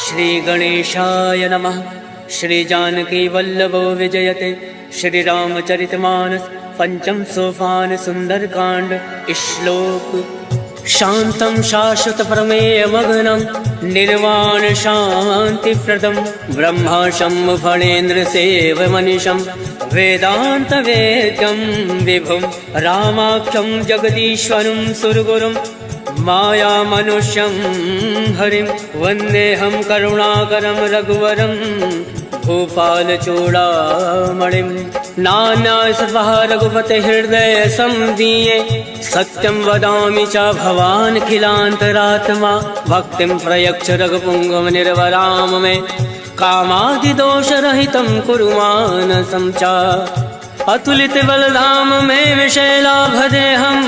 श्री गणेशाय नमः। श्री जानकी वल्लभो विजयते। श्री रामचरितमानस पंचम सोपान सुंदरकांड। श्लोक शांतं शाश्वत प्रमेय मग्नं निर्वाण शांतिप्रदं ब्रह्माशं फणेन्द्र सेवमनिशं वेदांत वेद्यं विभुं रामाख्यं जगदीश्वरं सुरगुरुं माया मनुष्यं हरिं वन्देऽहं करुणाकरं रघुवरं भूपाल चूड़ामणिं। नान्यासर्वः रघुपते हृदय संदीये सत्यं वदामि च भवान् खिलान्तरात्मा भक्तिं प्रयच्छ रघुपुङ्गव निर्वराम मे कामादिदोषरहितं कुरु मानसं च। अतुलित बलधाम मे विशैलाभदेहं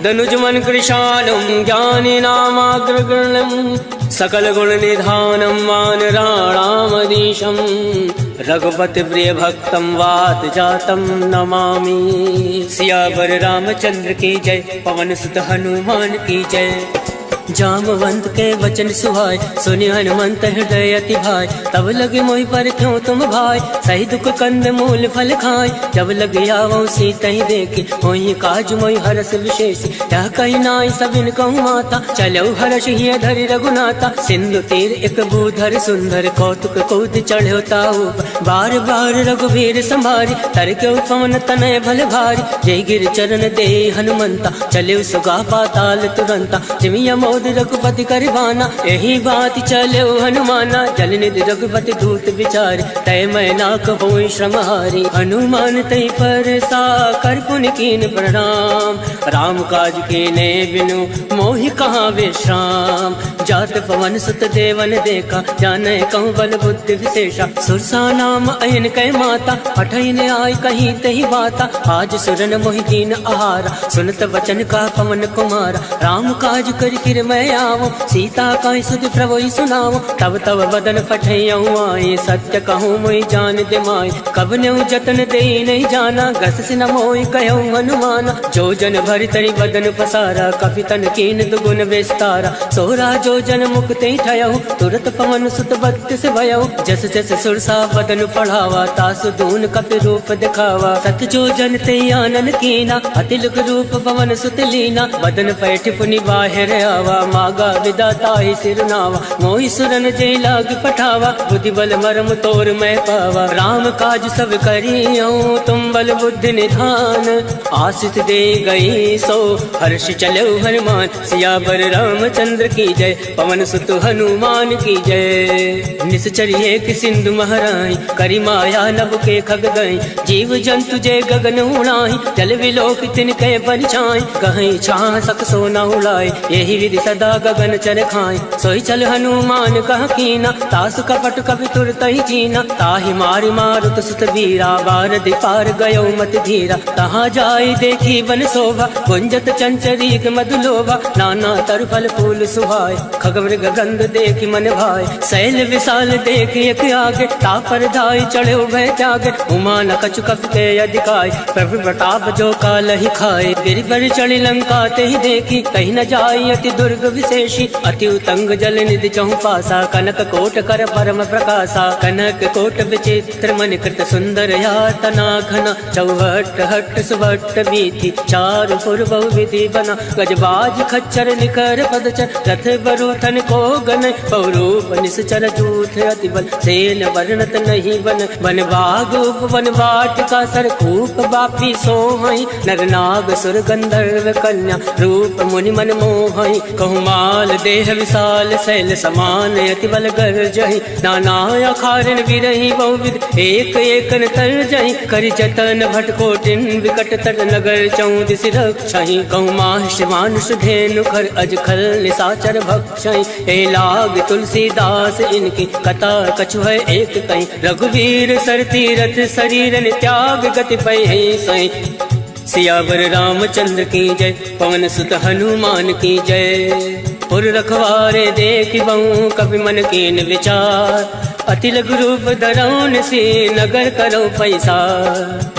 दनुजमन कृशालं ज्ञानिनामाग्रगण्यं सकल गुण निधानं वानराणामधीशं रघुपति प्रिय भक्तं वात जातं नमामि। सियावर रामचंद्र की जय। पवन सुत हनुमान की जय। जामवंत के वचन सुहाय सुनि हनुमंत हृदय अति भाई। तब लगे मोहि पर क्यों तुम भाई सही दुख कंद मूल फल खाय। जब लगे आवो सीता ही देखे मोहि काज मोहि हरस विशेष। यह कही नाई सबिन कहूँ माता चलो हर्ष ही धरि रघुनाथा। सिंधु तीर एक भूधर सुंदर कौतुक कौत चढ़ो ताऊ बार बार रघुवीर संभारी। तर के पवन तनय भल भारी जय गिर चरण दे हनुमंता चले सुगा पाताल तुरंता। जिमिया रघुपति करवाना यही बात चले हनुमाना जल निधि रघुपति दूत विचार तय मैं ना कहो श्रमहारी। हनुमान तय पर सा कर पुन कीन प्रणाम राम काज कीने बिनु मोहि कहाँ विश्राम। जात पवन सुत देवन देखा जाने कहूँ बल बुद्धि विशेषा। सुरसा नाम अयन कै माता पठन आय कहीं तही बाता। आज सुरन मोहि दीन आहारा सुनत वचन का पवन कुमारा। राम काज कर फिर मैं आवो सीता का सुध प्रभु सुनाओ। तब तब बदन फटैयऊँ आए सत्य कहूँ मोहि जान दे माय। कब न्यू जतन दे नहीं जाना गस से न मोहि कहूँ हनुमाना। जो जन भरि तरि बदन पसारा कपि तन कीन दुगुन विस्तारा। सोरा जो जन मुक्ति ठयऊ तुरत पवन सुत बत्तीस भयऊ। जस जस सुरसा बदन पढ़ावा तासु दून कपि रूप दिखावा। सत जो जन ते आनन कीना अतिलुक रूप पवन सुत लीना। बदन पैठ पुनि बाहिर आवा मागा विदाता ही सिरनावा। मोहि सुरन जय लाग पठावा बुद्धि बल मरम तोर मैं पावा। राम काज सब करियो तुम बल बुद्धि निधान। आशीष दे गई सो हर्ष चलो हनुमान। सियावर रामचंद्र की जय। पवन सुत हनुमान की जय। निश्चर्य कि सिंधु महराई करी माया नभ के खग गई। जीव जंतु जय गगन उड़ाई जल विलोक तिनके परिछाई। कहीं छाह सक सोना उड़ाई यही विधि सदा गगन चर खाए। सोई चल हनुमान कह कीना तासु कपट कपि तुरत ही जीना। ताहि मारि मारुत सुत वीरा बारधि पार गयो मत धीरा। तहाँ जाई देखी वन शोभा गुंजत चंचरीक मधुलोभा। नाना तर फल फूल सुहाय खग मृग गंध देखी मन भाई। शैल विशाल देखी एक आगे तापर धाई चढ़े भय त्यागे। उमा न कछु कपि के अधिकाय प्रभु प्रताप जो काल ही खाए। गिरि पर चढ़ी लंका ते ही देखी कहीं न जाई अति दुर्ग विशेषी। अति उतंग जल निधि चहु पासा कनक कोट कर परम प्रकाशा। कनक कोट विचित्र मन कृत सुंदर यातना घना। चौहट हट सुभट बीथी चारु पुर बहु विधि बना। गजबाज खच्चर निकर पदचर रथ बरूथन को गन। पौरूप निश्चर जूथ अति बल सेन वर्णत नहीं बन। वन बाग उपवन वाटिका सरकूप बापी सोहई। नर नाग सुर गंधर्व कन्या रूप मुनि मन मोहई। कहूँ माल देह विशाल शैल समान अति बल गर्जहि। नाना अखारन विरहि बहुविध एक एकन तरजहि। करि जतन भटकोटिन विकट तर नगर चौदिस रक्षहि। कहूँ माहिष मानुष धेनु खर अजखल निशाचर भक्षहि। हे लाग तुलसीदास इनकी कथा कछु है एक कहीं। रघुवीर सर तीरथ शरीरन त्याग गति पै सही। सियावर रामचंद्र की जय। पवन सुत हनुमान की जय। पुर रखवारे देख बहु कवि मन कीन विचार। अति लघु रूप धरौन से नगर करो पैसा।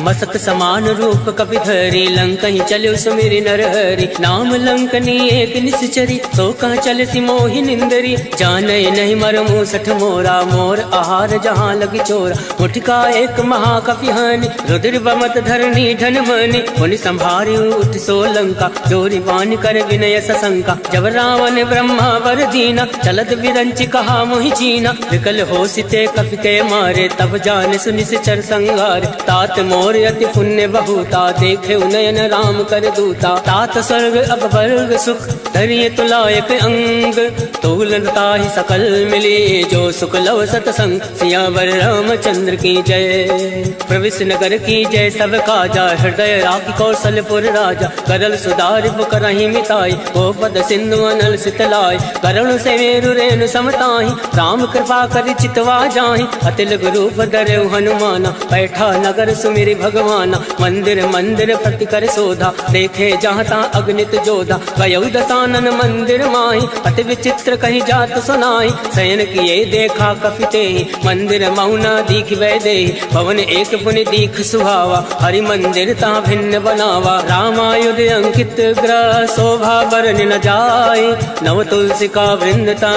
मसक समान रूप कपि धरी लंक ही चलो सुमिरि नरहरि। नाम लंकनी एक निश्चरी तो कह चल सी मोहि निंदरी। जाने नहीं मर मूसठ मोरा मोर आहार जहाँ लगी चोरा। मुठका एक महाकपि हानि रुद्र बमत धरनी धन मनि। उन संभारी उठ सो लंका जोरी बान कर विनय सशंका। जब रावण ब्रह्मा वर दीना चलत विरंच कहा मोहि चीना। विकल हो सिते कपि के मारे तब जान सुनि चर संगार। तात मोर अति पुण्य बहुता देखे उनयन राम कर दूता। तात स्वर्ग अब वर्ग सुख धरिय तुलायक अंग। तूलता ही सकल मिली जो सुख लव सतसंग। सियावर रामचंद्र की जय प्रविश नगर की जय सब काजा। हृदय राखी कौशलपुर राजा करल सुधारि पुकरहि मिताई। गोपद सिंधु अनल सितलाई करुण से मेरु रेणु समताहि। राम कृपा कर चितवा जाहि अति लघु रूप धरऊ हनुमाना। बैठा नगर सुमिरि भगवाना मंदिर मंदिर प्रति कर शोधा। देखे जहाँ तहाँ अग्नित जोधा गयौ दसानन मंदिर माहि। अति विचित्र कही जात सुनाई शयन किए देखा कपिते। मंदिर मौना दीख वै दे भवन एक पुनि दीख सुहावा। हरि मंदिर ता भिन्न बनावा रामायुध अंकित ग्रह। शोभा बरन न जाए नव तुलसी का वृंदता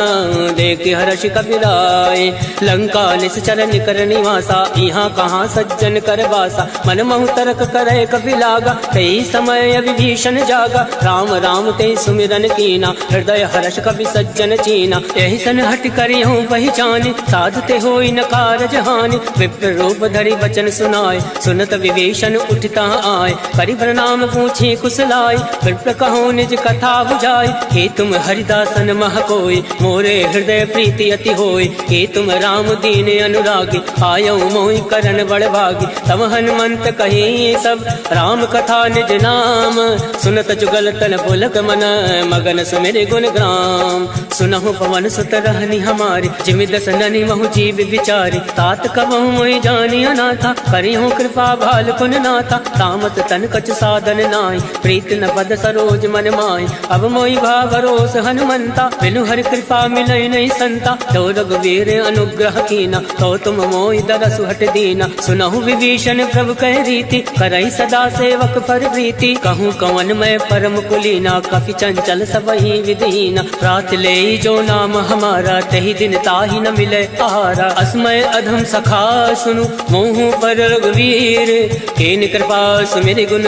देख हर्ष कपिराय। लंका निश्चर निकर निवासा यहाँ कहाँ सज्जन कर वासा। मन महु तर्क करे कपि लागा कई समय विभीषण जागा। राम राम ते सुमिरन कीना हृदय हर्ष कपि सज्जन चीना। यही सन हट करी हूँ पहचानी साधते होई न कारज हानि। विप्र रूप धरि वचन सुनाए सुनत विभीषण उठता आए। करि प्रणाम पूछे कुशलाय विप्र कहो निज कथा बुझाई। हे तुम हरिदासन मह कोई मोरे हृदय प्रीति अति होय। हे तुम राम दीन अनुरागी आयो मोहि करन बड़ भागी। तम हनुमंत कही सब राम कथा निज नाम। सुनत जुगल तन पुलक मन मगन सुमिरि गुण ग्राम। सुनहु पवन सुत रहनी हमारी जिमि दस ननि महु जीव विचारी। तात कबहु मोहि जानी अनाथा करिहु कृपा भाल कुन नाथा। तामत तन कछ साधन नाहि प्रीत न पद सरोज मन माहि। अब मोहि भा भरोस हनुमंता बिनु हरि कृपा मिलई नहीं संता। तो रघुवीर अनुग्रह कीना तो तुम मोहि दरसु हट दीना। सुनहु विभीषण प्रभु कह रीति करई सदा सेवक पर प्रीति। कहूँ कवन मैं परम कुलीना कपि चंचल सबहि विधीना। रात ले जो नाम हमारा तही दिन ताहि न मिले आहारा। असमय अधम सखा सुनु मोहु पर रघुवीर। केन कृपा सुमिरि गुण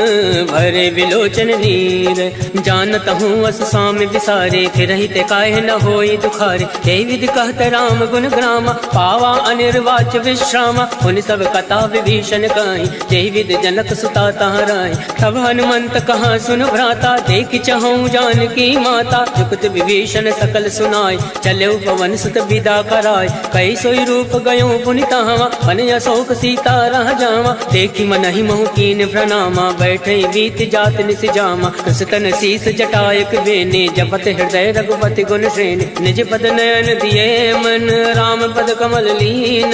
भरे विलोचन नीर। जानत हूँ अस स्वामी विसारे फिरहि ते काहे न होई दुखारे। यही विधि कहत राम गुण ग्रामा पावा अनिर्वाच विश्रामा। उन सब कथा विभीषण कहीं यही विधि जनक सुता तहाँ राहि। तब हनुमंत कहाँ सुन भ्राता देख चहु जानकी माता। जुगत विभीषण सकल सुनाय चलो पवन सुत विदा कराय। कई सोई रूप गयो पुनि तहाँ मन अशोक सीता रह जावा। देखी मन ही महु कीन प्रणामा बैठे बीत जात निस जामा। कृषतन शीस जटायक बेने जपत हृदय रघुपति गुण श्रेणी। निज पद नयन दिए मन राम पद कमल लीन।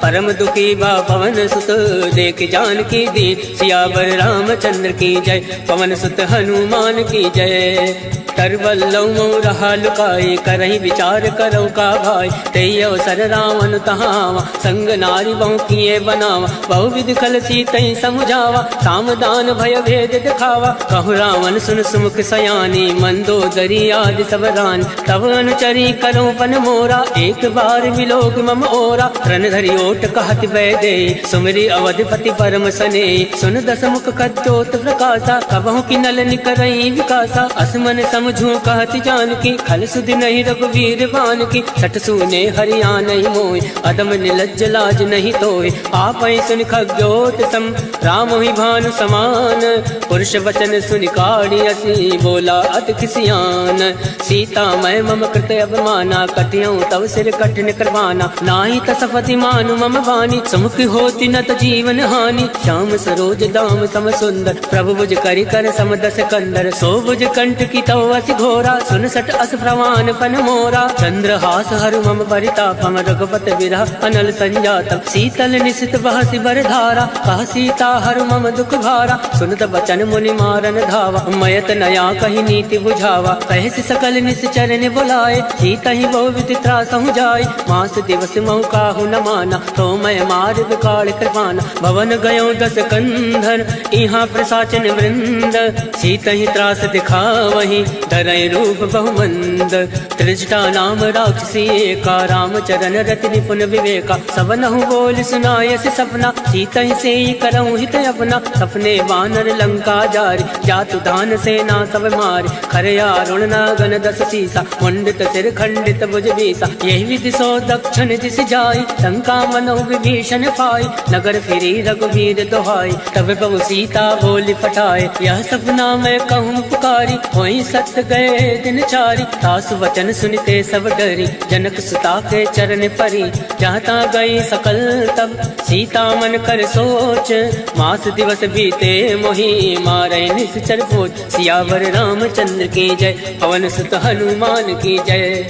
परम दुखी बा पवन सुत देख जानकी दीन। सियावर रामचंद्र की जय पवन सुत हनुमान की जय। तरवल्लौ मऊ रहा लुकाई करही विचार करो का भाई। तेई अवसर रावण तहावा संग नारी बहु किए बनावा। बहु विधि खल सीतई समुझावा सामदान भय भेद दिखावा। कहु रावण सुन सुमुख सयानी मंदोदरी आदि सब रानी। तब अनुचरी करो पन मोरा एक बार विलोक मम ओरा। रण धरि ओट कहत वै दे सुमिरि अवधिपति परम सने। सुन दस मुख कच्चोत प्रकाशा कबहु की नल निकरई विकासा। असमन समझू कहत जानकी खल सुधि नहीं रघुवीर बान की। सठ सुने हरिया नहीं मोय अदम निलज्ज लाज नहीं तोय। आप सुन खग्योत सम राम ही भानु समान। पुरुष वचन सुनि काढ़ी असी बोला अति किसियान। सीता मैं मम कृत अवमाना कटियऊँ तव सिर कठिन करवाना। नाही तसफति मानु मम वाणी समुख होती न त जीवन हानि। श्याम सरोज दाम सम सुंदर प्रभु भुज करि कर समदस कंदर। सो भुज कंठ की तव अति घोरा, सुन सट अस प्रवान फन मोरा। चंद्रहास हरु मम परितापम, रघुपति विरह अनल संजातम। शीतल निशित बहसि बर धारा, कह सीता हरु मम दुख भारा। सुनत बचन मुनि मारन धावा, मयत नया कही नीति बुझावा। कहसि सकल निश्चर ने बुलाए, सीता ही बहु विधि त्रासहु जाय। मास दिवस महु काहु न माना, तो मैं मार विकाल कृपाना। भवन गयो दस कंधर, इहाँ प्रसाचन वृंद। सीता ही त्रास दिखावही, धरय रूप बहुमंद। त्रिजटा नाम राक्षसी एका, रामचरण रति निपुण विवेका। सबनहु बोल सुनायस सपना, सीता ही से करऊँ हित अपना। सपने वानर लंका जारी, जातु दान सेना सब मारी। खरया रुण नागन दस सीसा, मुंडित सिर खंडित भुज बीसा। यही विधि सो दक्षिण दिस जाई, लंका मनहु विभीषण पाई। नगर फिरी रघुवीर दोहाई, तब प्रभु सीता बोली पठाए। यह सपना मैं कहूँ पुकारी, वही सत्य गए दिन चारी। तासु वचन सुनते सब डरी, जनक सुता के चरण परी। जहाँ ता गई सकल तब, सीता मन कर सोच। मास दिवस बीते मोहि, मारे निश्चर पोच। सियावर रामचंद्र की जय, पवन सुत हनुमान की जय।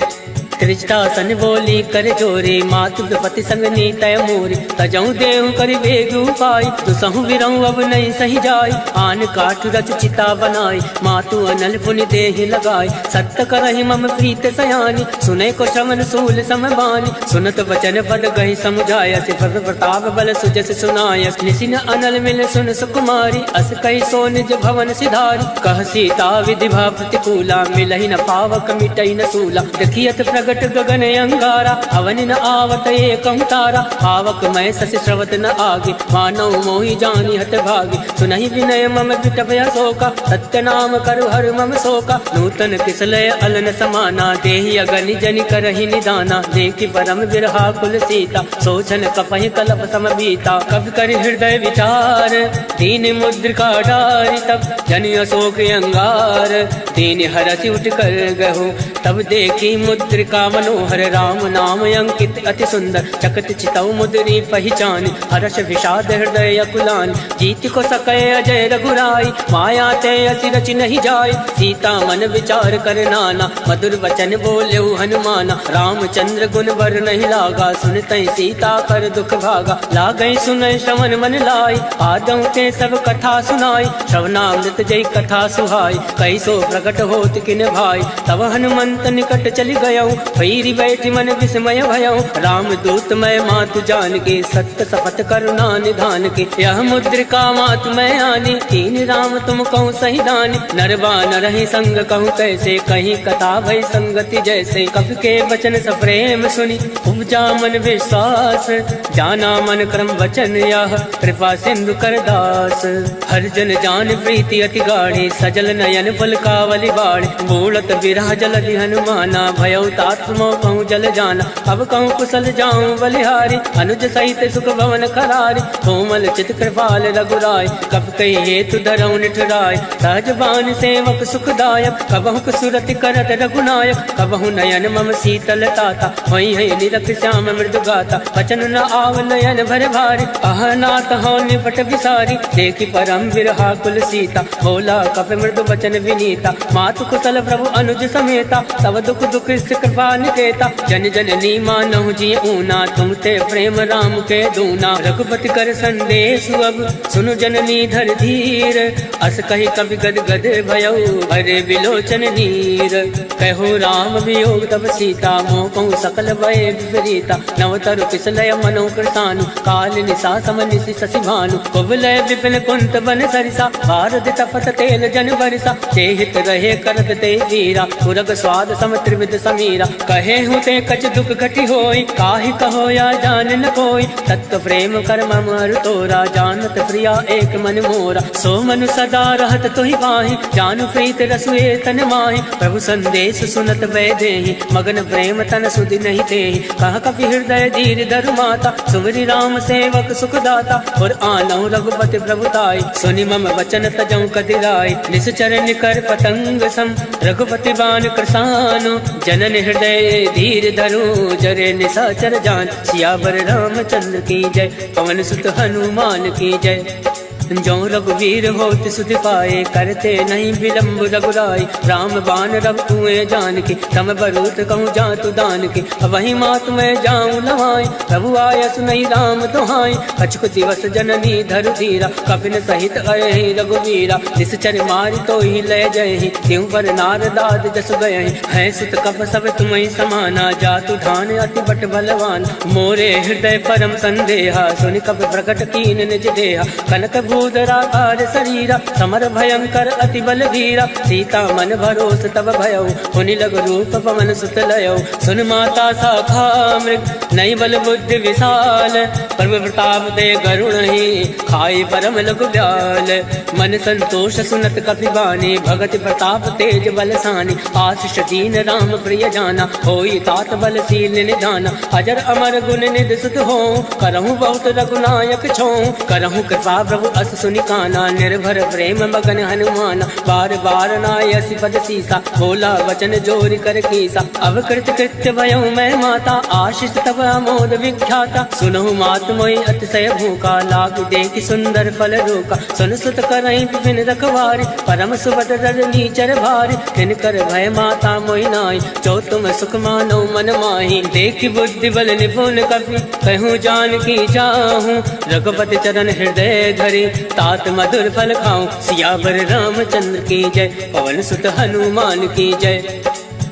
त्रिजटा सन बोली कर जोरी, मातु पति संग नीतय मोरी। तजऊ देहु कर बेग उपाय, दुसहु विरहु अब नहीं सही जाय। आन काठ रच चिता बनाई, मातु अनल पुनि देहि लगाई। सत्य करहि मम प्रीत सयानी, सुने को श्रवण सूल समबानी। सुनत वचन पद गहि समुझाय, सिफर प्रताप बल सुजस सुनाय। निसिन अनल मिल सुन सुकुमारी, अस कहि सो निज भवन सिधारी। कह सीता विधि भा प्रतिकूला, मिलहि न पावक मिटई न सूला। देखियत प्रगट गगन अंगारा, अवन न आवत एकं तारा। आवक मैं सस श्रवत न आगे, मानव मोहि जानी हत भागे। सुनहि विनय मम विटपय शोका, सत्य नाम करु हर मम शोका। नूतन किसलय अलन समाना, देहि अगनि जनि करहि निदाना। देखि परम विरहा कुल सीता, सोचन कपहि कलप सम बीता। कवि कर हृदय विचार, दीन मुद्रिका डारि। तब जनि अशोक अंगार, दीन हरसि उठ कर गहु। तब देखी मुद्रिका मनोहर, राम नाम अंकित अति सुंदर। चकत चितौ मुद्री पहचान, हर्ष विषाद हृदय अकुलान। जीत को सकय अजय रघुराई, माया ते अति रचि नहीं जाय। सीता मन विचार कर नाना, मधुर वचन बोलेउ हनुमाना। रामचंद्र गुण बर नहीं लागा, सुनतै सीता कर दुख भागा। लागै सुनय श्रवण मन लाई, आदौ ते सब कथा सुनाई। श्रवणामृत जय कथा सुहाई, कैसो प्रकट होत किन भाई। तब हनुमंत निकट चली गयौ, भैरी बैठि मन विस्मय भयौ। राम दूत मैं मातु जान के, सत्य शपथ करुणा निधान के। यह मुद्रिका मातु मैं आनी, तीन राम तुम कहूँ सही दानी। नरवा नरहि संग कहूँ कैसे, कहीं कथा भई संगति जैसे। कवि के वचन सप्रेम सुनी, उपजा मन विश्वास। जाना मन क्रम वचन यह, कृपा सिंधु कर दास। हर जन जान प्रीति अति गाढ़ी, सजल नयन पलकावली बाढ़। बोलत विरह जलधि हनुमाना, भयउ तात मोह कहूँ जल जाना। अब कहूँ कुशल जाऊँ बलिहारी, अनुज सहित सुख भवन करारी। कोमल चित कृपाल रघुराय, कब कही हेतु धरऊ निठुराय। सहजबान सेवक सुखदायक, कबहु सुरति करत रघुनायक। कबहु नयन मम शीतल ताता, वही है निरख श्याम मृदु गाता। वचन न आव नयन भर भारी, अहनाथ हो निपट विसारी। देखी परम विरहा कुल सीता, बोला कप मृदु वचन विनीता। मातु कुशल प्रभु अनुज समेता, तब दुख दुख कृपा निकेता। जन जननी मानहु जी ऊना, तुम ते प्रेम राम के दूना। रघुपति कर संदेश अब, सुनु जननी धर धीर। अस कही कवि गद गद भयउ, हरे विलोचन नीर। कहो राम वियोग तब सीता, मोह कहूँ सकल भय विपरीता। नवतरु किसलय मनो कृतानु, काल निशा सम निशि शशि भानु। कुबलय विपिन कुंत बन सरिसा, भारत तपत तेल जन बरिसा। चेहित रहे करत ते वीरा, पुरग स्वाद सम त्रिविध समीरा। कहे हूँ ते कछ दुख घटी होई, काहि कहो या जान न कोई। तत्व प्रेम कर मम अरु तोरा, जानत प्रिया एक मन मोरा। सो मनु सदा रहत तुहि पाहि, जानु प्रीत रसुए तन माहि। प्रभु संदेश सुनत वै देहि, मगन प्रेम तन सुधि नहीं तेहि। कह कपि हृदय धीर धरु माता, सुमरि राम सेवक सुख दाता। और आनहु रघुपति प्रभुताई, सुनि मम वचन तजौ कदिराई। निश्चर निकर पतंग सम, रघुपति बान कृसानु। जनन हृदय धीर धरु, जरे निशाचर जान। सियावर रामचंद्र की जय, पवन सुत हनुमान की जय। जो रघुवीर होत सुधि पाए, करते नहीं विलम्ब रघुराई। राम बाण रघु कुएं जान के, तम बरूत कहूँ जातु दान के। वही मात मैं जाऊँ लवाई, प्रभु आयस नहीं राम दुहाई। अचुक दिवस जननी धरु धीरा, कपिन सहित अयहि रघुवीरा। निश्चर मारि तो ही लय जयहि, त्यों पर नारदाद जस गयहि। है सुत कप सब तुम्हि समाना, जातु धान अति बट बलवान। मोरे हृदय परम संदेहा, सुनि कपि प्रकट कीन निज देहा। कनक भूधराकार शरीरा, समर भयंकर अति बल धीरा। सीता मन भरोस तब भयउ, हुनि लघु रूप पवन सुत लयउ। सुन माता शाखा मृग, नई बल बुद्धि विशाल। प्रभु प्रताप दे गरुण ही, खाई परम लघु ब्याल। मन संतोष सुनत कपि बानी, भगति प्रताप तेज बलसानी। आशीष दीन राम प्रिय जाना, होई तात बलशील निधाना। अजर अमर गुण निधि सुत हो, करहु बहुत रघुनायक छो। करहु कृपा प्रभु अस सुनि काना, निर्भर प्रेम मगन हनुमाना। बार बार नायसि पद सीसा, बोला वचन जोरि कर कीसा। अब कृत कृत्य भयउ मैं माता, आशीष तब अमोद विख्याता। सुनहु मात मोहि अतिशय भूखा, लाग देखि सुंदर फल रोका। सुन सुत करहि विपिन रखवारी, परम सुभद्र रजनी चर भारी। तिनकर भय माता मोहि नाई, जो तुम सुख मानो मन माही। देखि बुद्धि बल निपुण कपि, कहूँ जानकी चाहूँ। रघुपति चरण हृदय धरि, तात मधुर फल खाऊं। सियावर रामचंद्र की जय, पवन सुत हनुमान की जय।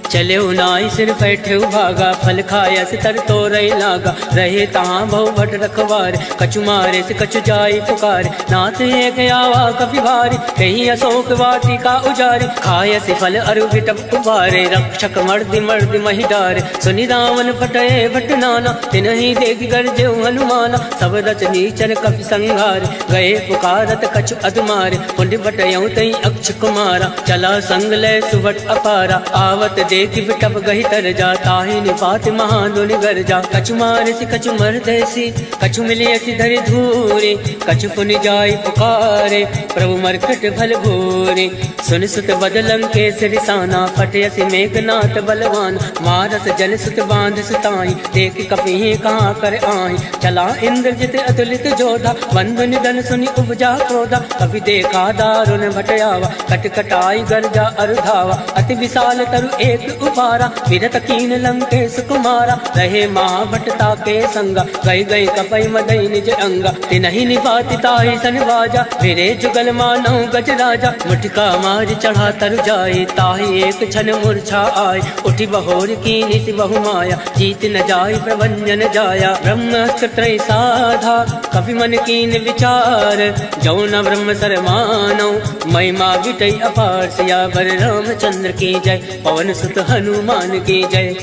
चले नाई सिर बैठे भागा, फल खाया से तर तो रही लागा। रहे तहाँ बहु भट रखवार, कछु मारे से कछु जाई पुकार। नाथ एक आवा कपि भारी, कहीं अशोक वाटिका उजारी। खाया से फल अरु विटप उबारे, रक्षक मर्दि मर्दि महि डारे। सुनि रावण फटए भट नाना, तिनहि देखि गर्जे हनुमाना। सब रचनीचर कपि संहार, गए पुकारत कछु अधुमारे। पुण्य बटयऊ तई अक्ष कुमारा, चला संग लय सुभट अपारा। आवत देखि विटप गहि तर जा, ताहि निपात महादुनि गर जा। कछु मारसि कछु मरदेसि, कछु मिलियसि धरि धूरि। कछु पुनि जाई पुकारे, प्रभु मरकट भल भूरि। सुन सुत बदलं के सिरिसाना, फटयसि मेघनाथ बलवान। मारस जन सुत बांध सुताई, देखि कपि कहाँ कर आही। चला इंद्रजित अतुलित जोधा, बंधु निधन सुनि उपजा क्रोधा। कपि देखा दारुण भटयावा, कट कटाई गर्जा अरुधावा। अति विशाल तरु एक उपारा, विरत कीन लंकेश कुमारा। रहे महाभटता के संगा, गई गई कपई मदई निज अंगा। तिनहि निपाति ताहि सन बाजा, फिरे जुगल मानौ गज राजा। मुठिका मारि चढ़ा तरु जाए, ताहि एक क्षण मूर्छा आय। उठि बहोर कीनि सि बहु माया, जीत न जाय प्रभंजन जाया। ब्रह्मास्त्र त्रय साधा, कपि मन कीन विचार। जौ न ब्रह्म सर मानौ, महिमा विटई अपार। सियावर रामचंद्र की जय, पवन सुत हनुमान की जय।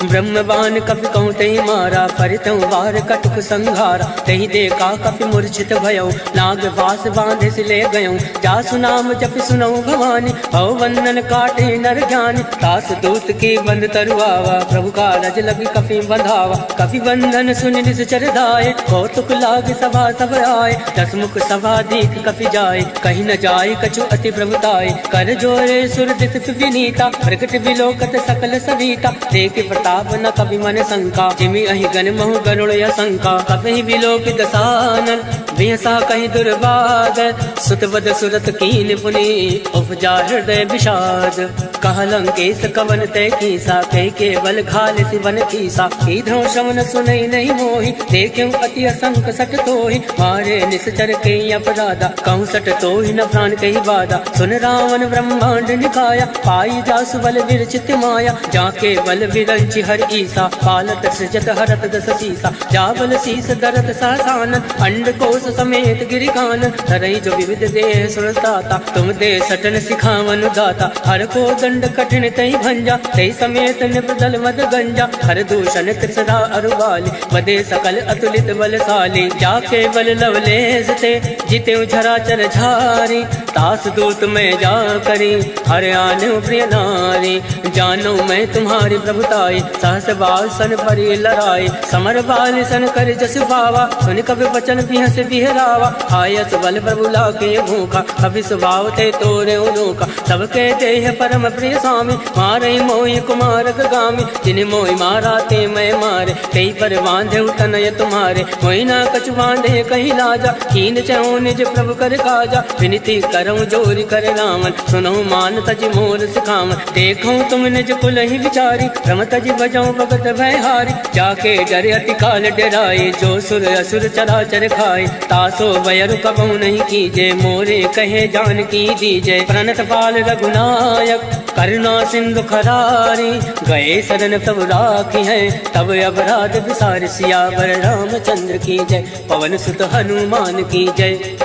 ब्रह्म बाण कपि कहूँ तहि मारा, परितहु वार कटुक संघारा। तहि देखा कपि मूर्छित भयउ, नाग वास बांधे से ले गयऊ। जासु नाम जपि सुनऊ भवानी, भव बंधन काटे नर ज्ञानी। दास दूत की बंद तरुआवा, प्रभु का रज लगी कपि बंधावा। कपि बंधन सुनि निश्चर धाये, कौतुक लाग सभा सब आए। दस मुख सभा दीख कपि जाय, कहीं न जाय कछु अति प्रभुताय। कर जोरे सुर दिस विनीता, प्रकट विलोकत सकल सविता। देख प्रताप न कभी मन शंका, जिमि अहि गण महु गरुड़ शंका। कभी विलोक दसानन, बेसा कहीं दुर्बाद। सुतवद सुरत कीन पुनि, उपजा हृदय विषाद। कह लंकेश कवन तय कीसा, कह केवल घाल सिवन कीसा। ईधो श्रवण सुनई नहीं मोहि, देख्यं अति असंक सट तोहि। मारे निश्चर के अपराधा, कहूँ सट तोहि न प्राण कही बाधा। सुन रावण ब्रह्मांड निकाया, पाई जासु बल विरचित माया। जाके बल विरंचि हर ईसा, पालत सृजत हरत दस सीसा। जाबल शीस दरत सहसान, अंड कोश समेत गिरिकान। धरई जो विविध देह सुरताता, तुम दे सटन सिखावन दाता। हर को दंड कठिन तई भंजा, तई समेत निपदल मद गंजा। हर दूषण त्रिसरा अरुबाली, बदे सकल अतुलित बलशाली। जाके बल लवलेस ते, जिते झराचर झारी। तास दूत में जा करी, हर आने प्रिय नारी। जानो मैं तुम्हारी प्रभुताई, सहस बाल सन परी लड़ाई। समर बाल सन कर जस पावा, सुन कवि वचन बिहस बिहरावा, आयस बल प्रभु लाके भूखा, कभी स्वभाव थे तोरे उनोका। सबके देह परम प्रिय स्वामी, मारे मोहि कुमारक गामी। जिन मोहि मारा ते मैं मारे, कई पर बांधे तनय तुम्हारे। मोहि ना कछु बांधे कही लाजा, कीन चहु निज प्रभु कर काजा। विनती करऊँ जोरि कर रामन, सुनहु मान तज मोर सिखावन। देखूँ तुम निज कुल ही विचारी, रम तज बजाऊँ भगत भयहारी। जाके डर अति काल डराए, जो सुर असुर चराचर खाए। तासो बयरु कबहु नहीं कीजे, मोरे कहे जान की दीजे। प्रणत पाल रघुनायक, करुणा सिंधु खरारी। गए शरण तब राखी है, तब अपराध विसार। सियावर रामचंद्र की जय, पवन सुत हनुमान की जय।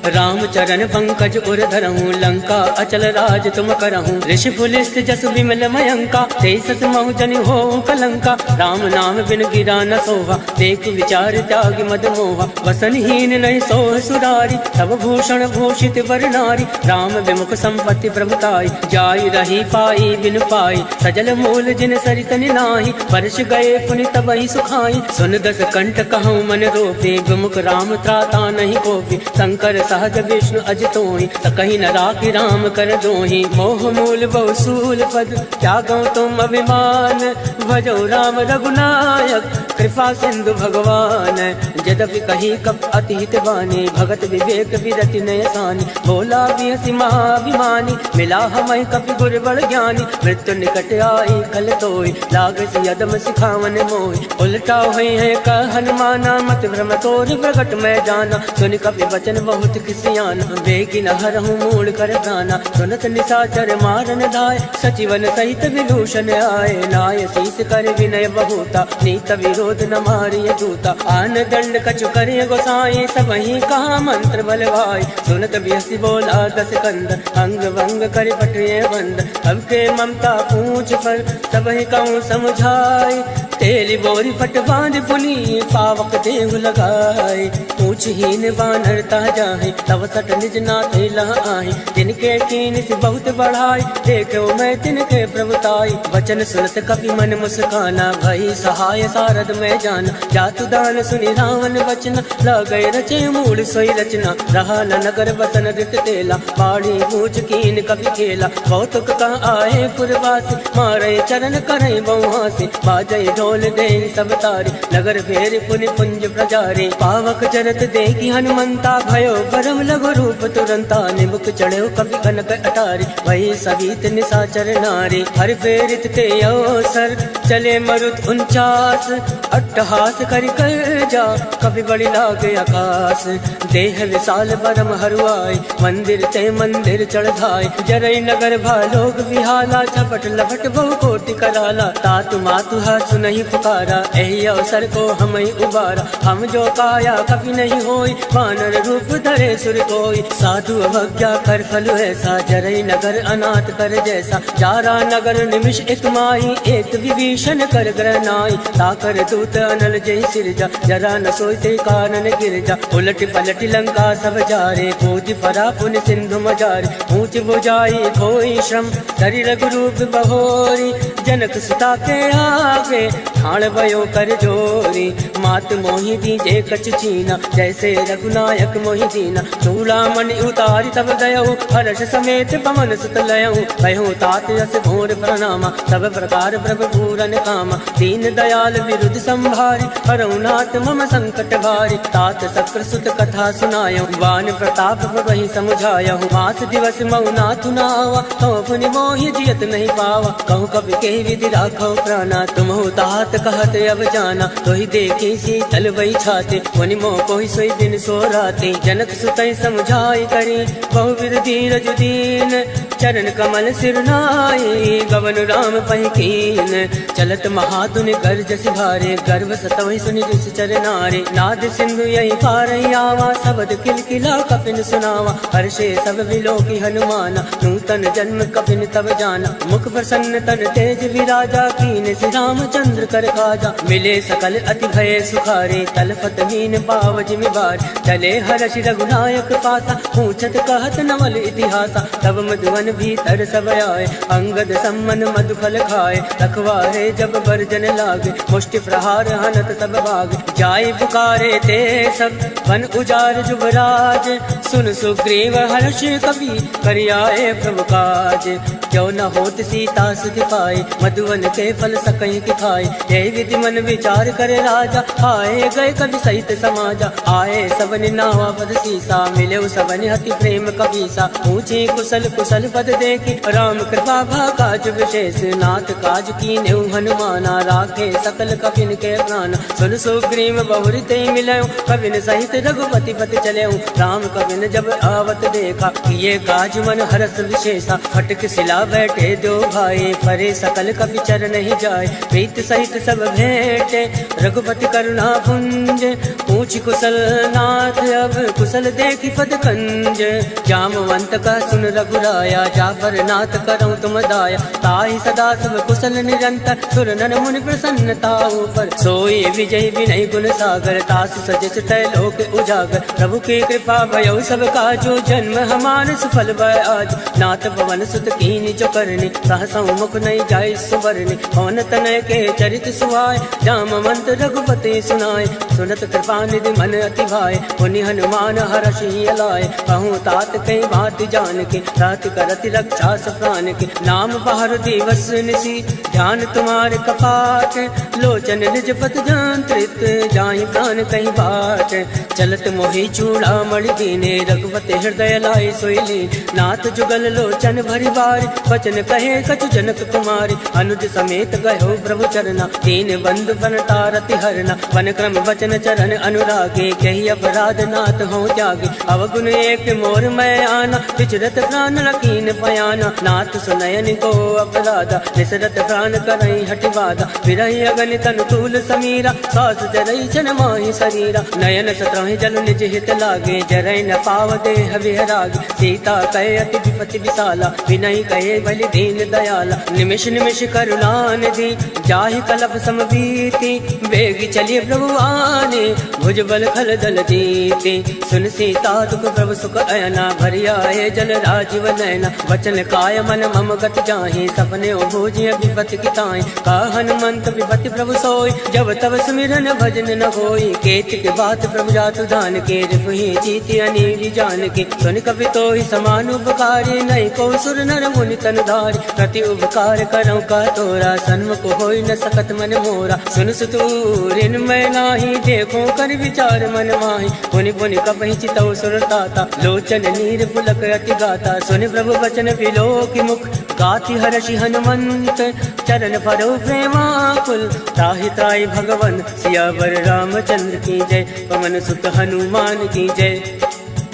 राम चरण पंकज उर धरहूँ, लंका अचल राज तुम करहूँ। ऋषि पुलिस जसु विमल मयंका, तेसस महु जनि हो कलंका। राम नाम बिन गिरा न सोहा, देख विचार त्याग मद मोहा। वसनहीन नहीं सोह सुरारी, सब भूषण भूषित वर नारी। राम विमुख संपत्ति प्रभुताई, जाई रही पाई बिन पाई। सजल मूल जिन सरित नाही, वर्ष गए पुनि तबहि सुखाई। सुन दस कंठ कहूँ मन रोपे, विमुख राम त्राता नहीं कोपी। शंकर सहज विष्णु अजितोहि, सकहि न राखि राम कर दोहि। मोह मूल बहु सूल पद, त्यागौ तुम अभिमान। भजो राम रघुनायक, कृपा सिंधु भगवान। यद्यपि कही कप अति हित बानी, भगत विवेक विरति नय सानी। भोला बिहसि महाभिमानी, मिला हमहि कपि गुर बड़ ज्ञानी। मृत्यु निकट आई खल तोई, लागसि यदम सिखावन मोहि। उलटा हुई है कह हनुमाना, मत भ्रम तोर प्रगट मैं जाना। सुनि कपि वचन बहुत किसियाना, बेगी न हरहूँ मूल कर प्राणा। सुनत निशाचर मारन धाय, सचिवन सहित विभूषण आए। नाय शीस कर विनय बहुता, नीत विरोध न मारिय दूता। आन दंड कछु करे गोसाई, सबहि कहा मंत्र बल भाई। सुनत बिहसि बोला दस कंद, अंग भंग कर पटुए बंद। अब के ममता पूछ पर, सबहि कहूँ समझाई। तेली बोरी फट बांध पुनी, पावक देहु लगाए। पूछहीन बानर ता जाहे, तब सट निज नाथ लह आए। तिनके कीन से बहुत बढ़ाई, देखो मैं तिनके प्रभुताई। वचन सुनत कपि मन मुस्काना, भई सहाय सारद में जाना। जातु दान सुनि रावण वचना, लगै रचे मूल सोई रचना। रहा न नगर बसन रित तेला, बाड़ी पूछ कीन कपि खेला। कौतुक कह आए पुरवासी, मारे चरण करे बहुहासी। बाजै ढोल दे सब तारी, नगर फेर पुनि पुंज प्रजारी। पावक चरत देखी हनुमंता, भयो परम लघु रूप तुरंता। निमुख चढ़ो कपि कनक अटारी, वही सवित निशाचर नारी। हर फेरित ते अवसर, चले मरुत 49। अट्टहास करि कर जा, कपि बड़ि लागे आकाश। देह विशाल परम हरुआई, मंदिर ते मंदिर चढ़ धाय। जरई नगर भालोग विहाला, झपट लपट बहु कोटि कराला। तातु मातु हसु नहीं पुकारा, एहि अवसर को हमहि उबारा। हम जो काया कभी नहीं होई, वानर रूप धरे सुर कोई। साधु अवज्ञा कर फल ऐसा, जरई नगर अनाथ कर जैसा। जारा नगर निमिष एक माही, एक विभीषण कर ग्रह नाई। ताकर दूत अनल जय सिरजा, जरा न सोचते कानन गिरजा। उलट पलट लंका सब जारे, कूद परा पुन सिंधु मजारे। ऊंच बुझाई कोई श्रम, धरि रघुरूप बहोरी। जनक सुता के आगे, ठाण भयो कर जोरी। मात मोहि दीजे कछ चीना, जैसे रघुनायक मोहि दीना। चूड़ामणि उतारी तब गयऊ, हर्ष समेत पवन सुत लयऊ। कहो तात यस घोर प्रणामा, सब प्रकार प्रभु पूरन कामा। दीन दयाल विरुद्ध संभारी, हरऊ नाथ मम संकट भारी। तात शक्र सुत कथा सुनायऊ, वान प्रताप वही समुझायऊ। मास दिवस मऊ नाथु नावा, तो पुनि मोहि जियत नहीं पावा। कहूँ कवि के विधि राखो प्राणा, तुम हो तात कहत अब जाना। तो ही देखी शीतल वही छाते, मुनि मोह कोई सोई दिन सो राते। जनक सुतई समझाई करी, बहुविध धीरज दीन। चरण कमल सिर नाई, गवन राम पहिकीन। चलत महातुनि गर्ज सिभारे, गर्भ सतवहि सुनि ऋषि चर नारे। नाद सिंधु यही पार आवा, शबद किलकिला कपिन सुनावा। हर्षे सब विलोकी हनुमाना, नूतन जन्म कपिन तब जाना। मुख प्रसन्न तन तेज विराजा, कीन श्री रामचंद्र कर काजा। मिले सकल अति भय सुखारे, तलफत मीन पाव जिमिबार। चले हर्षि रघुनायक पासा, पूछत कहत नवल इतिहासा। तब मधुवन हनुमान भीतर सब आए, अंगद सम्मन मधुफल खाए, रखवारे जब बरजन लागे, मुष्टि प्रहार हनत सब भाग, जाय पुकारे ते सब वन उजार जुबराज, सुन सुग्रीव हर्ष कवि करियाए प्रभु काज, क्यों न होत सीता सुधि पाए, मधुवन के फल सकहीं की खाए, यही विधि मन विचार करे राजा, आए गए कवि सहित समाजा, आए सबनि नावा पद सीसा, मिले सबनि हति प्रेम कबीसा, पूछी कुशल कुशल पद देखी, राम कृपा भा काज विशेष, नाथ काज कीन्हु हनुमाना, राखे सकल कपिन के प्राण, सुन सुग्रीव बहुरी ते मिलयो, कविन सहित रघुपति पति चलयो, राम कविन जब आवत देखा, ये काज मन हरस विशेषा, फटक सिला बैठे दो भाई, परे सकल कवि चर नहीं जाए, प्रीत सहित सब भेंटे, रघुपति करुणा पुंज, पूछ कुशल नाथ अब कुशल देखी पद कंज, जामवंत का सुन रघुराया, जाफर नाथ करऊं तुम दाया, ताहि सदा सब कुशल निरंतर, सुर नर मुनि प्रसन्नता ऊपर, सोई विजय विनय गुण सागर, तासु सजस तय लोक उजागर, प्रभु की कृपा भयो सब काजो, जन्म हमार सफल भय आज, नाथ पवन सुत कीनी जो करनी, सहसा मुख नहीं जाय सुवरनी, पवन तनय के चरित सुहाय, जामवंत रघुपति सुनाय, सुनत कृपा निधि मन अति भाय, पुनि हनुमान हरषि लाय, कहूँ तात कई बात जान के, रात करति रक्षा प्राण के, नाम पहर दिवस निसी, ध्यान तुम्हारे कपाट, लोचन निज पत जंत्रित, जाहि प्राण कहीं बाट, चलत मोहि चूड़ा मणि दीने, रघुपति हृदय लाय सोई लीन, नाथ जुगल लोचन भरी बारी, वचन कहे कछु जनक कुमारी, अनुज समेत गयो प्रभु चरना, दीन बंधु बन तारति हरना, वन क्रम वचन चरण अनुरागे, कही अपराध नाथ हो त्यागे, अवगुण एक मोर मैं आना, विचरत प्राण लकीन पयाना, नाथ सुनयन को अपराधा, निसरत प्राण करई हटिवादा, विरही अगन तनु तूल समीरा, सास जरई छन माहि शरीरा, नयन सत्रहि जल निज हित लागे, जरई न पाव देह विहरागे, सीता कहे अति विपति विशाला, विनय कहे बलि दीन दयाला, निमिष निमिष करुणा निधि, जाहि कलप समबीति, बेगी चलिए प्रभु आने, भुज बल खल दल जीते, सुन सीता दुख प्रभु सुख अयना, भरिया है जल राजीव नैना, वचन काय मन मम गत जाहि, सपने भोजिय विपति किताई, का हनुमंत विपति प्रभु सोई, जब तब सुमिरन भजन न होई, केत के बात प्रभु जातु दान के, रिपुहि जीति अनीवि जान के, सुन कवि तो ही समान उपकारी, नहीं को सुर नर मुनि तन धारी, प्रति उपकार करऊं का तोरा, सन्मुख होई न सकत मन मोरा, सुन सुतूरिन मैं नाही, देखो कर विचार मन माही, पुनि पुनि कपहि चितौ सुर ताता, लोचन नीर पुलक अति गाता, सुन प्रभु वचन विलोकि मुख, गाति हर्षि हनुमंत, चरण फरो प्रेमाकुल, त्राहि त्राहि भगवन सियावर रामचंद्र की जय, पवन सुत हनुमान की जय,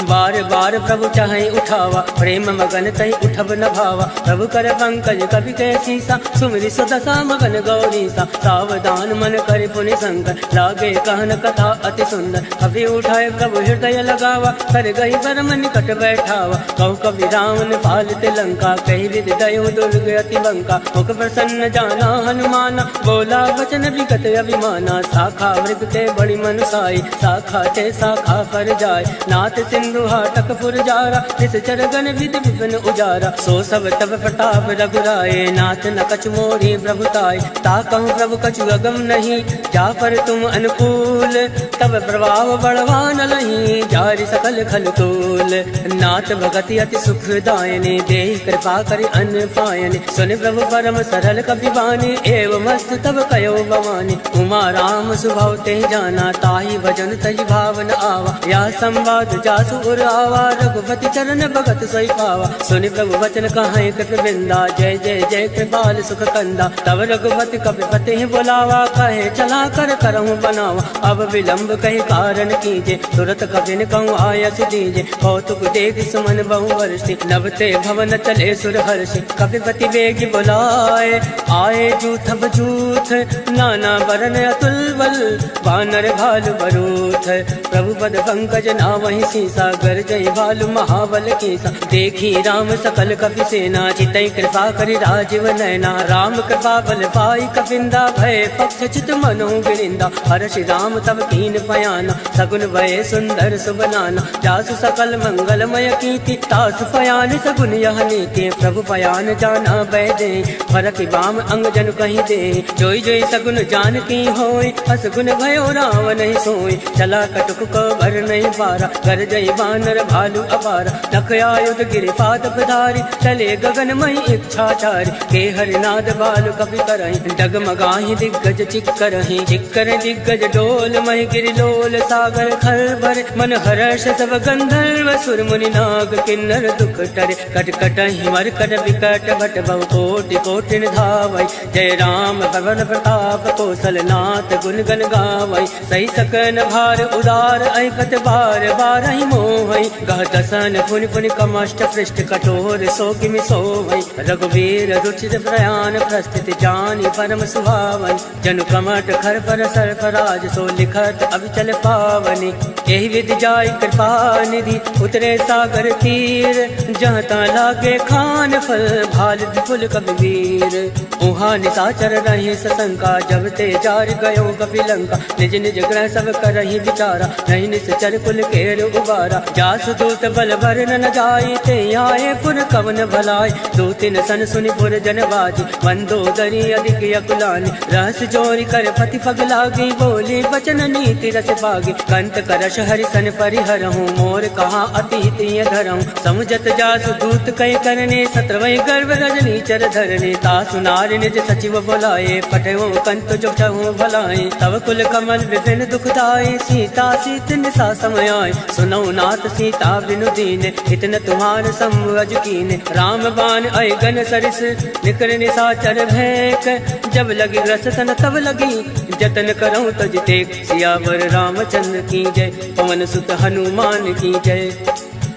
बार बार प्रभु चाहे उठावा, प्रेम मगन तहि उठब न भावा, प्रभु कर पंकज कवि के सीसा, सुमिरि सुदशा मगन गौरीसा, सावधान मन करे पुनि शंकर, लागे कहन कथा अति सुंदर, कवि उठाए प्रभु हृदय लगावा, कर गई परम निकट बैठावा, कहु कवि रावण पालते लंका, कही विधि दयो दुर्ग अति बंका, मुख प्रसन्न जाना हनुमाना, बोला वचन विगत अभिमाना, शाखा मृग ते बड़ी मनुसाई, शाखा ते शाखा पर जाय, नाथ सिंधु हाटक पुरजारा, इस चरगन विधि विपिन उजारा, सो सब तब प्रताप रघुराए, नाथ न कछु मोरी प्रभुताय, ताकहु प्रभु कछु अगम नहीं, जा पर तुम अनुकूल, तब प्रभाव बढ़वान लही, जारि सकल खल तूल, नाथ भगति अति सुखदायने, देहि कृपा करि अन्न पायने, सुनि प्रभु परम सरल कपि बानी, एवं मस्त तब कयो भवानी, उमा राम सुभाव ते जाना, ताहि भजन तहि भावन आवा, या संवाद जासु आवा, रघुपति चरण भगत सोई पावा, सुनि प्रभु वचन कहाई कृत बिंदा, जय जय जय कृपाल सुख कंदा, तब रघुपति कपिपति ही बुलावा, कहे चला कर करहूँ बनावा, अब विलंब कही कारण कीजे, तुरत कपिन कहूँ आयस दीजे, कौतुक देख सुमन बहु वर्षि, नभते भवन चले सुर हर्षि, कपिपति बेगी बुलाए, आए जूथ बजूथ, नाना वरन अतुल बल, बानर भालु बरूथ, प्रभु पद पंकज नावहि सीसा, गरजई भालु महाबल कीसा। देखी राम सकल कपि सेना, चितई कृपा करि राजीव नैना। राम कृपा बल पाई कपिंदा, भय पक्ष चित मनो गिरिंदा। हर्षि राम तब कीन पयाना, सगुन भय सुंदर सुबनाना। जासु सकल मंगलमय कीर्ति, तासु पयान सगुन यह नीति। प्रभु पयान जाना बैदे, फरक बाम अंग जन कहीं दे। जोई जोई सगुन जान की होय, असगुन भयो रावण नहीं सोई। चला कटुक को भर नहीं पारा, गरजई बानर भालू अपारा। नख आयुध गिरिपाद पधारी, चले गगन मई इच्छाचारी। के हरिनाद बालु कपि करहि, डगमगाहि दिग्गज चिक्करहि। चिक्कर दिग्गज डोल महि गिरिलोल, सागर खल भरे मन हर्ष सब गंधर्व। सुर मुनि नाग किन्नर दुख टरे, कटकटहि मरकट विकट भट बहु कोटि कोटिन धावै। जय राम भवन प्रताप, कौशल नाथ गुण गन गावै। सही सकन भार उदार, ऐकत बार बार ही मोहै। गह दसन पुनि पुनि कमष्ट पृष्ठ, कठोर सो किमि सोवै। रघुवीर रुचिर प्रयाण, प्रस्थित जानि परम सुहावै। जनु कमट खर पर सरफराज, सो लिखत अविचल पावनि। एहि विधि जाय कृपा निधि, उतरे सागर तीर। जहाँ ता लागे खान फल, भाल विपुल कबीर। उहाँ निशाचर रहे सशंका, जब ते जार गयो कपिलंका। निज निज ग्रह सब करहि विचारा, नहीं निश्चर कुल केर उबारा। जासु दूत बल भर न जाई, ते आए पुर कवन भलाई। दूतिन सन सुनि पुर जन बाजी, बंदो दरी अधिक अकुलानी। रहस्य चोरी कर पति पग लागी, बोली बचन नीति रस पागी। कंत करश हरि सन परिहरहूँ, मोर कहा अतीत ये धरहूँ। समुझत जासु दूत कई करने, सत्रवई गर्भ रजनी चर धरने। तासु नारी निज सचिव बोलाए, पठयो कंत जो छहु भलाए। तब कुल कमल विभिन्न दुखदाई, सीता सीत निशा समय आए। सुनौ नाथ सीता बिनु दीने, इतन तुम्हार संवज कीने। राम बाण अयगन सरिस, निकर निशाचर भैक। जब लगी रस तन तब लगी, जतन करऊँ तज टेक। सियावर रामचंद्र की जय, पवन सुत हनुमान की जय।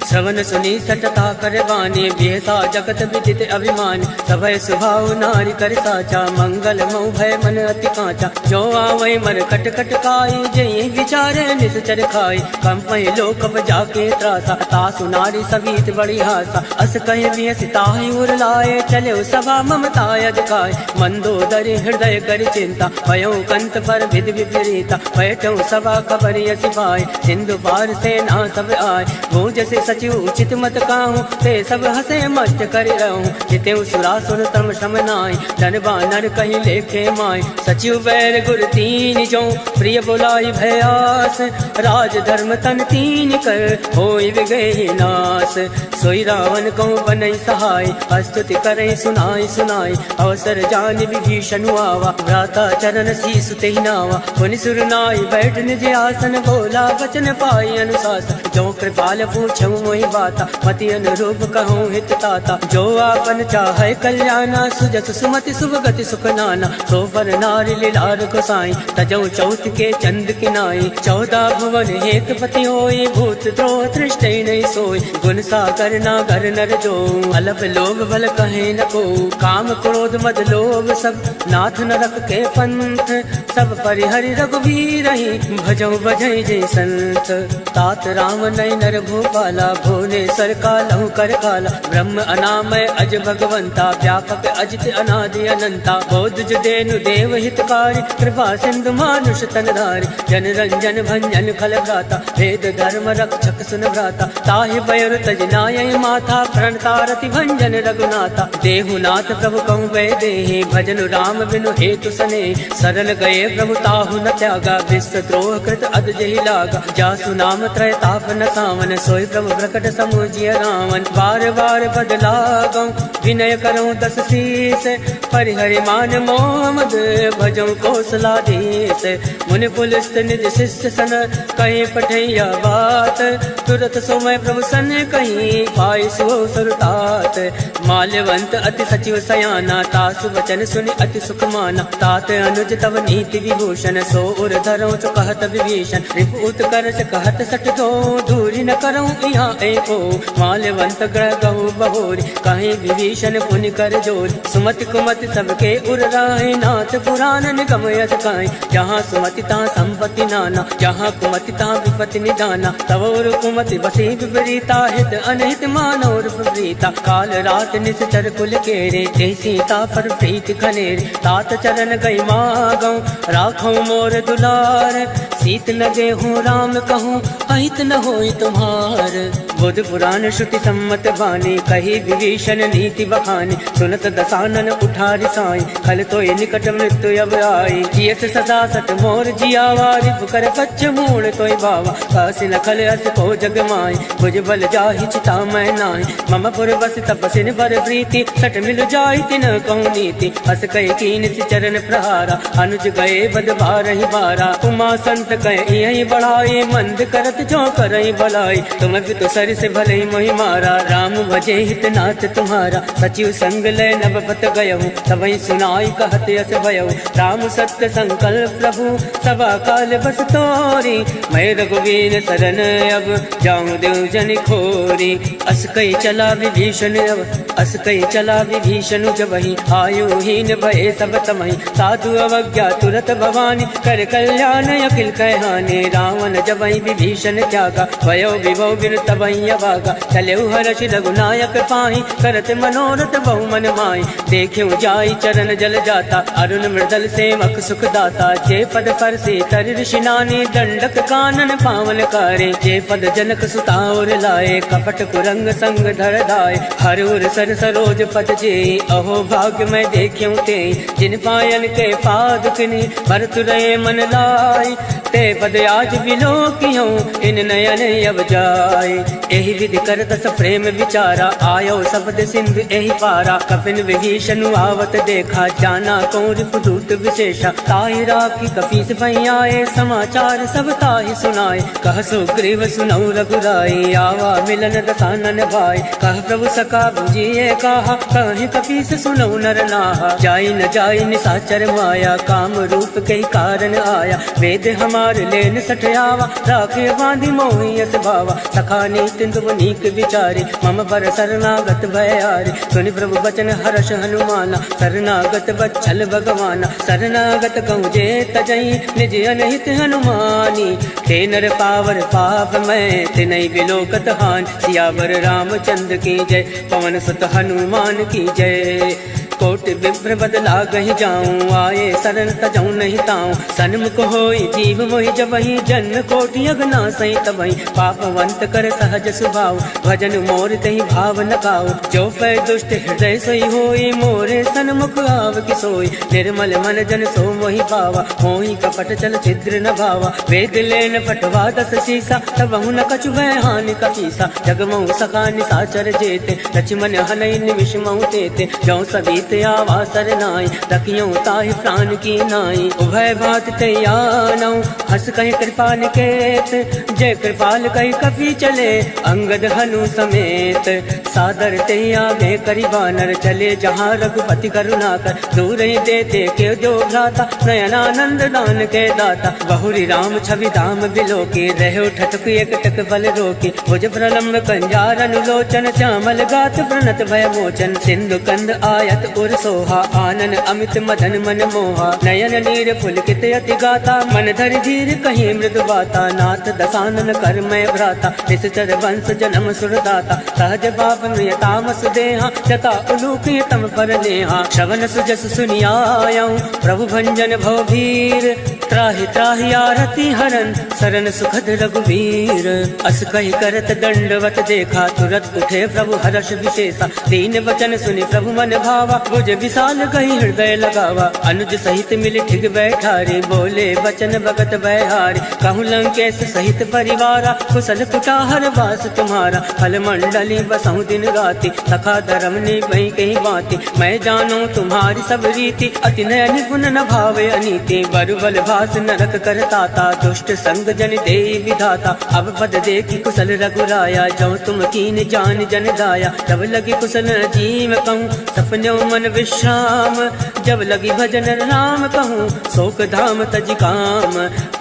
श्रवण सुनी सटता कर बानी, बेहसा जगत विदित अभिमान। सभय सुभाव नारी कर साचा, मंगल मऊ भय मन अति कांचा। जो आवै मन कट कट काई, जय विचारे निश्चर खाई। कंपय लोक जाके त्रासा, तासु नारी सभीत बड़ी हासा। अस कहे भी सिताहि उर लाए, चले सभा ममताय दिखाए। मंदोदरी हृदय कर चिंता, भयो कंत पर विधि विपरीता। बैठो सभा खबर यसी पाए, सिंधु पार से ना सब आए। वो जैसे सचिव उचित मत काहूँ, ते सब हसे मस्त कर रहूँ। जिते सुरासुर तम शम नाय, धन बानर कहीं लेखे माय। सचिव बैर गुर तीन जो, प्रिय बुलाई भयास। राज धर्म तन तीन कर, होई विगहि नास। सोई रावण कहूँ बनई सहाय, स्तुति करई सुनाई सुनाई। अवसर जान विभीषण आवा, भ्राता चरण शीस तेहि नावा। मुनि सुर नाई बैठ निज आसन, बोला वचन पाई अनुशासन। जो कृपाल पूछऊँ मोहि बाता, मति अनुरूप कहूँ हित ताता। जो आपन चाहे कल्याणा, सुजस सुमति सुभगति सुख नाना। सो पर नारी लीलार को साई, तजऊ चौथ के चंद किनाई। 14 भुवन एक पति होई, भूत द्रोह तृष्टि नहीं सोई। गुण सागर नागर नर जो, अलप लोभ भल कहे न को। काम क्रोध मद लोभ सब, नाथ न रख के पंथ। सब परिहरि रघुवीर ही, भजऊ बजई जय संत। तात राम नय नर भूपाला, भुवनेश्वर कालहु कर काला। ब्रह्म अनामय अज भगवंता, व्यापक अजित अनादि अनंता। बोध देनु देव हितकारी, कृपा सिंधु मानुष तनधारी। जन रंजन भंजन फल भ्राता, वेद धर्म रक्षक सुन भ्राता। ताहि बयर तज नाय माथा, प्रणतारति भंजन रघुनाथा। देहुनाथ प्रभु कहु वै देहि, भजन राम बिनु हेतु सने। सरल गए प्रभु ताहु न त्यागा, विश्व द्रोह कृत अद जहि लागा। जासु नाम त्रय ताप न सावन, सोई प्रभु प्रकट समुझिय रावण। बार बार बदला गौ, विनय करऊँ दस शीस। परिहरि मान मोह मद, भजऊँ कौशलाधीश। मुनि पुलिस निज शिष्य सन, कहीं पठैया बात। तुरत सोमय प्रभु सन कहीं, पाई सो सुरतात। माल्यवंत अति सचिव सयाना, तासु वचन सुनि अति सुख माना। तात अनुज तव नीति विभूषण, सो उर धरऊँ चो कहत विभीषण। रिपु उत्कर्ष कहत सट दो, दूरी न करऊँ यहाँ एको माल्यवंत ग्रह गहु बहोरी कहीं विभीषण पुनि कर जोर सुमति कुमति सबके उर राहे नाथ पुराण निगम यस काई जहाँ सुमति तहाँ संपत्ति नाना जहाँ कुमति तहाँ विपत्ति निदाना तवोर कुमति बसी विपरीता हित अनहित मानोर विपरीता काल रात निश्चर कुल केरे ते सीता पर प्रीत खनेरे तात चरण गई मागौ राखो मोर दुलार सीत लगे हूँ राम कहूँ अहित न होई तुम्हार बुध पुराण श्रुति सम्मत बानी कही विभीषण नीति बखानी सुनत दसानन उठारी साई खल तो निकट मृत्यु अब आई जियस सदा सत मोर जियावा रिप कर कच्छ मूल तोय बावा कासी न खल अस को जग माई भुज बल जाहि चिता मैं नाई मम पुर बस तपसिन बर प्रीति सट मिल जाई तिन कहूँ नीति अस कह कीन चरण प्रहारा अनुज गए बद बारहि बारा उमा संत कह यही बढ़ाई मंद करत जो करई भलाई तुम भी तो सर से भले मोहि मारा राम भजे हित नाथ तुम्हारा सचिव संग लय नभपत गयहु तबहि सुनाई कहत यस भयहु राम सत्य संकल्प प्रभु सभा काल बस तोरी मैं रघुवीर शरण अब जाऊं देव जन खोरी अस कई चला विभीषण अब अस कई चला विभीषण जब वही आयु हीन भय सब तमहि साधु अवज्ञा तुरत भवानी कर कल्याण अखिल कहहाने रावण जब वही विभीषण त्यागा भयो विभव बिन तबहि अभागा चलेउ हर्ष रघुनायक पाहि करत मनोरथ बहु मन माहि देखियो जाई चरण जल जाता अरुण मृदल सेवक सुख दाता जे पद पर से तर ऋषिनानी दंडक कानन पावन कारे जे पद जनक सुता और लाए कपट कुरंग संग धर दाए हर उर सर सरोज पद जे अहो भाग्य मैं देखियो ते जिन पायन के पादुकनि भरत रहे मन लाई ते पद आज बिलो कियो इन नयन अब जाय एहि विधि कर दस प्रेम विचारा आयो शब्द सिंधु एहि पारा कपिन विभीषण आवत देखा जाना कौन दूत विशेषा ताहि राखी कपीस भई आए समाचार सब ताहि सुनाए कह सुग्रीव सुनऊ रघुराई आवा मिलन दसानन भाई कह प्रभु सका बुझिए कहा कहीं कपीस सुनऊ नर नाहा जाई न जाई निसाचर माया काम रूप के कारण आया वेद हमार लेन सठयावा राखे बांधी मोहि यस भावा सखा नीति तुम नीक विचारे मम पर शरणागत भयारे सुनि प्रभु बचन हर्ष हनुमाना शरणागत बच्छल भगवाना शरणागत कहूँ जे तजई निज अनहित हनुमानी ते नर पावर पाप मैं तिनई बिलोकत हान सियावर रामचंद्र की जय पवन सुत हनुमान की जय कोटि विप्र बदला गहि जाऊं आए शरण तजऊ नहीं ताऊं सन्मुख होई जीव मोहि जबहि जन्म कोटि अगना सही तबहि पापवंत कर सहज स्वभाव भजन मोर तहि भाव न गाओ जो पै दुष्ट हृदय सोई होई मोरे सन्मुख आव कि सोई निर्मल मन जन सो मोहि पावा मोहि कपट चल छिद्र न भावा वेद लेन पटवा दस शीसा तबहु न कछु भय हानि कपीसा जगमऊ सखा निसाचर जेते लक्ष्मण हनई निमिष मऊ तेते जौ सभी आवा सरनाई रखियो ताहि प्राण की नाई उभय बात तैयानौ हस कहि कृपा निकेत जय कृपाल कहि कपि चले अंगद हनु समेत सादर तैया में करि बानर चले जहाँ रघुपति करुणाकर दूर ही देते के दो भ्राता नयनानंद दान के दाता बहुरी राम छवि धाम बिलो के रहो ठटक एक टक बल रोके भुज प्रलम्ब कंजार अनुलोचन श्यामल गात प्रणत भय मोचन सिंधु कंद आयत उर सोहा आनन अमित मदन मन मोहा नयन नीर पुलकित यति गाता मन धर धीर कहीं मृदु बाता नाथ दसानन कर मैं भ्राता निश्चर वंश जन्म सुरदाता सहज बाप तामस देहा जता उलूक तम पर नेहा श्रवण सुजस सुनियाऊं प्रभु भंजन भवभीर त्राहि त्राहि आरती हरन शरण सुखद रघुवीर अस कहि करत दंडवत देखा तुरत उठे प्रभु हर्ष विशेषा दीन वचन सुनि प्रभु मन भावा भुज विशाल कहि हृदय लगावा अनुज सहित मिल ठिग बैठारे बोले वचन भगत बहारे कहूँ लंकेश सहित परिवारा कुशल कुटाहर वास तुम्हारा फल मंडली बसहु दिन राति सखा धर्म ने वही कहीं बाती मैं जानू तुम्हारी सब रीति अति नय निपुण न भावे अनीति बरु बल घास नरक करताता, दुष्ट संग जन दे विधाता। अब पद देखी कुशल रघुराया, जो तुम कीन जान जन दाया। जब लगी कुशल जीव कहूँ, सपन्यों मन विश्राम। जब लगी भजन राम कहूँ, शोक धाम तज काम।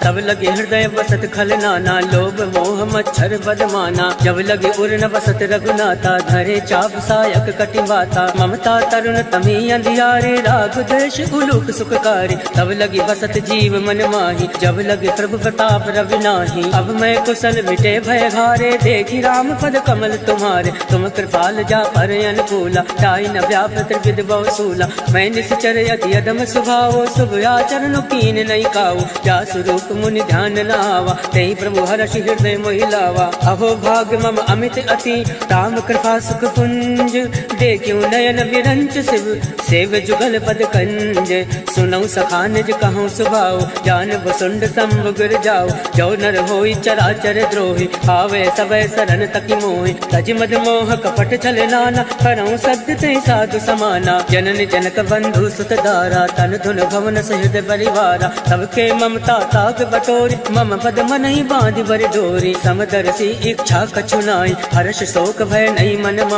तब लगे हृदय बसत खल नाना, लोभ मोह मच्छर बदमाना। जब लगे उर न बसत रघुनाथा, धरे चाप सायक कटिवाता। ममता तरुण तमी अंधियारे, राग देश उलूक सुखकारी। तब लगी बसत जीव मन माही, जब लगे प्रभु प्रताप रवि नाही। अब मैं कुशल मिटे भय घारे, देखी राम पद कमल तुम्हारे। तुम कृपाल जा पर अनुकूला, ताई न व्यापत विद बहुसूला। मैं निश्चर अति अदम स्वभाव, शुभ आचरण कीन नहीं काऊ। जा स्वरूप मुनि ध्यान न आवा, तेहि प्रभु हर्षि हृदय मोहिलावा। अहो भाग मम अमित अति, राम कृपा सुख पुंज। देखियो नयन विरंच शिव, सेव जुगल पद कंज। सुनऊ सखा निज कहूँ सुभाव, जान भुसुंड संभ गिर जाओ। जो नर होई चराचर द्रोही, आवे सबे शरण तकी मोहि। तज मद मोह कपट छल नाना, करऊँ सत्य ते साधु समाना। जनन जनक बंधु सुत दारा, तन धुन भवन सहित परिवारा। सबके ममता ताग बटोरी, मम पद मन ही बांध बर डोरी। समदर्शी इच्छा कछु नाई, हर्ष शोक भय नहीं मन मा।